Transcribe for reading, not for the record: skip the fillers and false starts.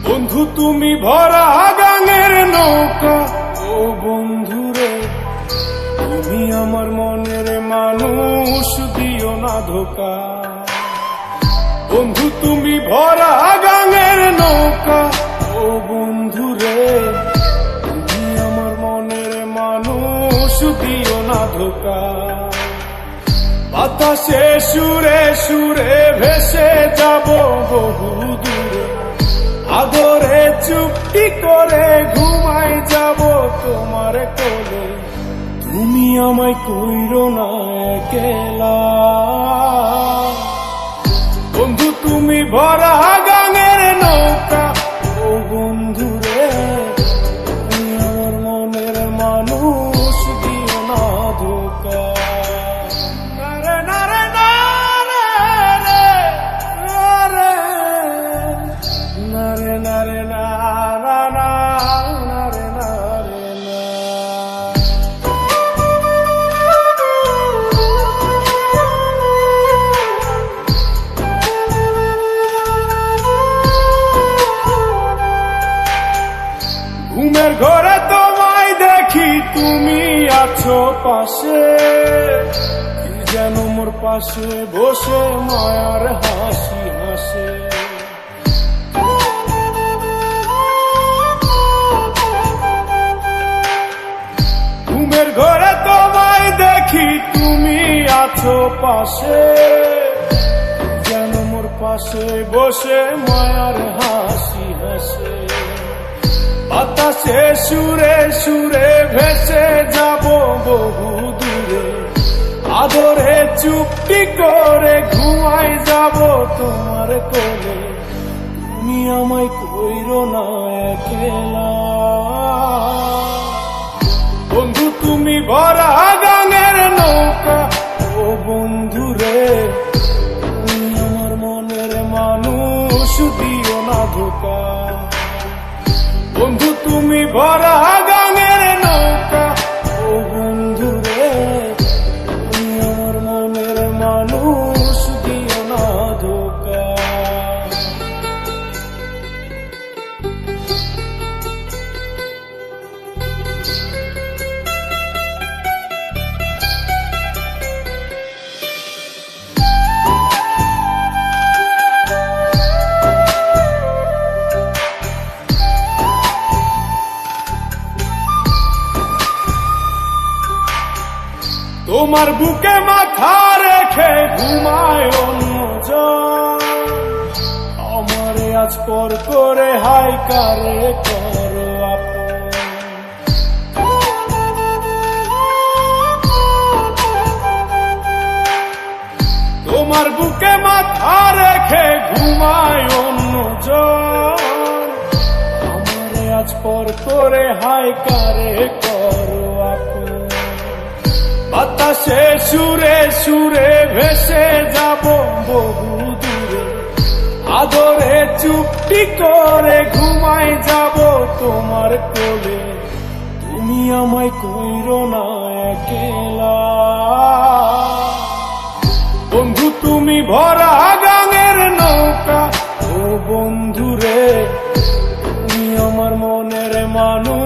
বন্ধু তুমি ভরা গাঙের নৌকা, ও বন্ধুরে তুমি আমার মনের মানুষ, দিও না ধোকা। বন্ধু তুমি ভরা গাঙের নৌকা, ও বন্ধুরে তুমি আমার মনের মানুষ, দিও না ধোকা। বাতাসে সুরে সুরে ভেসে যাব বহু দূরে, আদরে চুপটি করে ঘুমাই যাব তোমার কোলে। তুমি আমায় কইরো না একলা, বন্ধু তুমি ভরা গাঙের নৌকা, ও বন্ধুরে তুমি আমার মনের মানুষ, দিও না ধোকা। নারে নারে নারে নারে নারে নারে নারে নারে নারে না। ঘুমের ঘরে তোমায় দেখি তুমি আছো পাশে, কি যেন মোর পাশে বসে মায়ার হাসি হাসে। ঘুমের ঘরে তোমায় দেখি তুমি আছো পাশে, যেন মোর পাশে বসে মায়ার হাসি হাসে। বাতাসে সুরে সুরে ভেসে যাব বহু দূরে, আদরে চুপটি করে ঘুমাই যাব তোমার কোলে। তুমি আমায় কইরো না একলা, বন্ধু তুমি ভরা গাঙের নৌকা, ও বন্ধুরে তুমি আমার মনের মানুষ, দিও না ধোকা। বন্ধু তুমি ভরা গাঙের নৌকা, ও বন্ধুরে তুমি আমার মনের মানুষ, দিও না ধোকা। তোমার বুকে মাথা রেখে ঘুমায় অন্যজন, আমারে আজ পর করে হাই কারে করো আপন। তোমার বুকে মাথা রেখে ঘুমায় অন্যজন, আমারে আজ পর করে হাই কারে করো আপন। বাতাসে সুরে সুরে ভেসে যাব বহু দূরে, আদরে চুপটি করে ঘুমাই যাব তোমার কোলে। তুমি আমায় কইরো না একলা, বন্ধু তুমি ভরা গাঙের নৌকা, ও বন্ধুরে তুমি আমার মনের মানুষ,